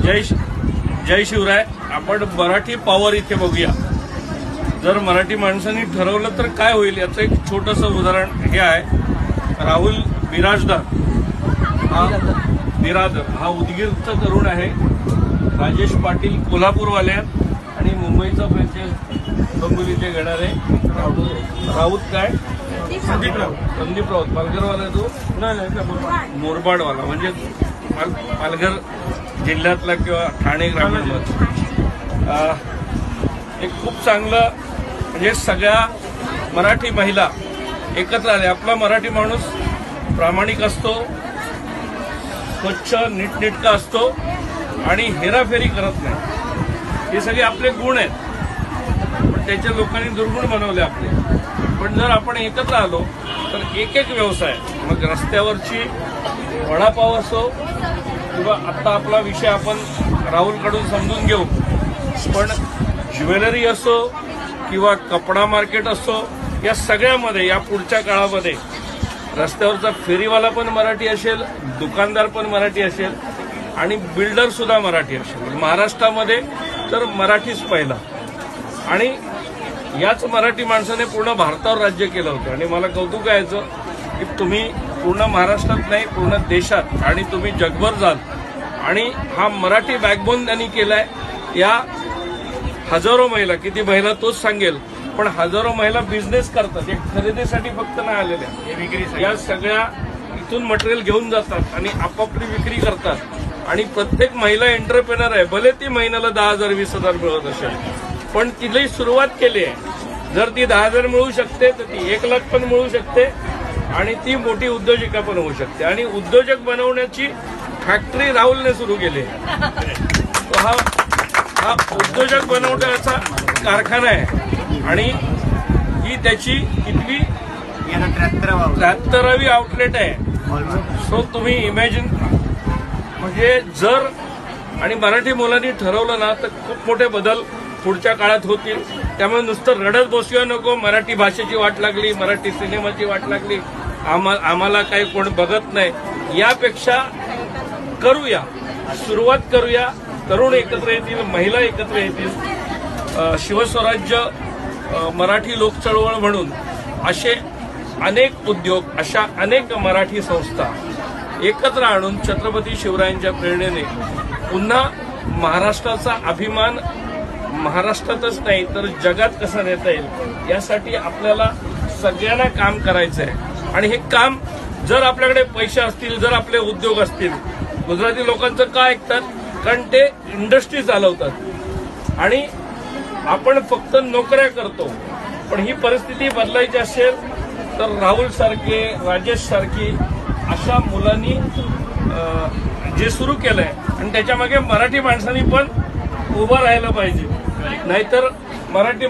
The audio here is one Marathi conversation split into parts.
जय शिवराय. आपण मराठी पॉवर इथे बघूया. जर मराठी माणसांनी ठरवलं तर काय होईल याचं एक छोटंसं उदाहरण हे आहे. राहुल बिराजदार हा उदगीरचा तरुण आहे. राजेश पाटील कोल्हापूरवाले आहेत आणि मुंबईचा फ्रँचाइज डोंबिवलीचे घेणारे राऊत काय संदीप राऊत पालघरवाला. तो नाही मोरबाडवाला म्हणजे पालघर जिल्ह्यातला किंवा ठाणे ग्रामीणमधला. एक खूप चांगलं म्हणजे सगळ्या मराठी महिला एकत्र आल्या. आपला मराठी माणूस प्रामाणिक असतो, स्वच्छ नीटनेटका असतो आणि हेराफेरी करत नाही. हे सगळे आपले गुण आहेत, पण त्याच्या लोकांनी दुर्गुण बनवले आपले. पण जर आपण एकत्र आलो तर एक एक व्यवसाय, मग रस्त्यावरची वडापाव असो किंवा आत्ता आपला विषय आपण राहुलकडून समजून घेऊ, पण ज्वेलरी असो किंवा कपडा मार्केट असो, या सगळ्यामध्ये या पुढच्या काळामध्ये रस्त्यावरचा फेरीवाला पण मराठी असेल, दुकानदार पण मराठी असेल आणि बिल्डर सुद्धा मराठी असेल. महाराष्ट्रामध्ये तर मराठीच पहिला. आणि याच मराठी माणसाने पूर्ण भारतावर राज्य केलं होतं. आणि मला कौतुक आहे याचं की तुम्ही पूर्ण महाराष्ट्रात नाही, पूर्ण देशात आणि तुम्ही जगभर जाल. आणि हा मराठी बॅकबोन त्यांनी केलाय. या हजारो महिला, किती महिला तोच सांगेल, पण हजारो महिला बिझनेस करतात. एक खरेदीसाठी फक्त नाही आलेल्या, या सगळ्या इथून मटेरियल घेऊन जातात आणि आपापली विक्री करतात. आणि प्रत्येक महिला एंटरप्रेनर आहे. भले ती महिन्याला 10,000 20,000 मिळत असेल, पण तिला सुरुवात केली आहे. जर ती 10,000 मिळू शकते तर ती 1,00,000 पण मिळू शकते आणि ती मोठी उद्योजिका पण होऊ शकते. आणि उद्योजक बनवण्याची फॅक्टरी राहुलने सुरू केली. हा उद्योजक बनवण्याचा कारखाना आहे आणि ही त्याची कितवी 73वी आउटलेट आहे. सो तुम्ही इमॅजिन, म्हणजे जर आणि मराठी मुलांनी ठरवलं ना तर खूप मोठे बदल पुढच्या काळात होतील. त्यामुळे नुसतं रडत बसूया नको. मराठी भाषेची वाट लागली, मराठी सिनेमाची वाट लागली, आम्हाला काही कोण बघत नाही, यापेक्षा करूया, सुरुवात करूया. तरुण एकत्र येतील, महिला एकत्र येतील. शिवस्वराज्य मराठी लोक चळवळ म्हणून असे अनेक उद्योग, अशा अनेक मराठी संस्था एकत्र आणून छत्रपती शिवरायांच्या प्रेरणेने पुन्हा महाराष्ट्राचा अभिमान महाराष्ट्रातच नाही तर जगात कसा नेता येईल यासाठी आपल्याला सगळ्यांना काम करायचं आहे. आणि हे काम जर आपल्याकडे पैसे असतील, जर आपले उद्योग असतील, गुजराती लोकांचं का ऐकतात? कारण ते इंडस्ट्री चालवतात आणि आपण फक्त नोकऱ्या करतो. पण ही परिस्थिती बदलायची असेल तर राहुल सारखे, राजेश सारखी अशा मुलांनी जे सुरू केलंय आणि त्याच्यामागे मराठी माणसांनी पण उभं राहायला पाहिजे. नाहीतर मराठी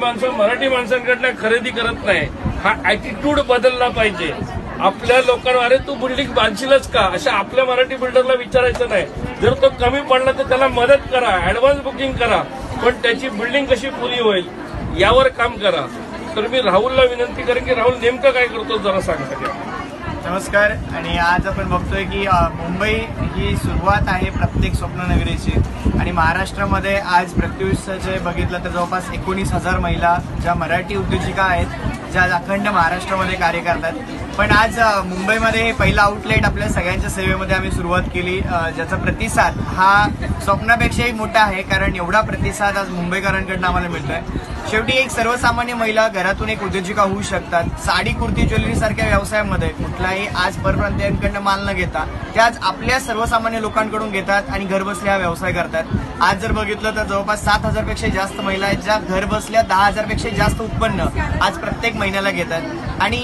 माणसांकडनं खरेदी करत नाही. हा ऍटिट्यूड बदलला पाहिजे. आपल्या लोकांना अरे तू बिल्डिंग बांधशीलच का, अशा आपल्या मराठी बिल्डरला विचारायचं नाही. जर तो कमी पडला तर त्याला मदत करा, ऍडव्हान्स बुकिंग करा, पण त्याची बिल्डिंग कशी पुरी होईल यावर काम करा. तर मी राहुलला विनंती करेन की राहुल नेमकं काय करतो जरा सांग सगळ्या. नमस्कार. आणि आज आपण बघतोय की मुंबई ही सुरुवात आहे प्रत्येक स्वप्ननगरीची. आणि महाराष्ट्रामध्ये आज प्रत्युषचे बघितलं तर जवळपास 19,000 महिला ज्या मराठी उद्योजिका आहेत, ज्या अखंड महाराष्ट्रामध्ये कार्य करतात. पण आज मुंबईमध्ये हे पहिलं आउटलेट आपल्या सगळ्यांच्या सेवेमध्ये आम्ही सुरुवात केली, ज्याचा प्रतिसाद हा स्वप्नापेक्षाही मोठा आहे. कारण एवढा प्रतिसाद आज मुंबईकरांकडून आम्हाला मिळतोय. शेवटी एक सर्वसामान्य महिला घरातून एक उद्योजिका होऊ शकतात. साडी, कुर्ती, ज्वेलरी सारख्या व्यवसायामध्ये कुठलाही आज परप्रांतीयांकडून माल न घेता ते आज आपल्या सर्वसामान्य लोकांकडून घेतात आणि घरबसल्या हा व्यवसाय करतात. आज जर बघितलं तर जवळपास 7,000 पेक्षा जास्त महिला आहेत ज्या घर बसल्या 10,000 पेक्षा जास्त उत्पन्न आज प्रत्येक महिन्याला घेतात. आणि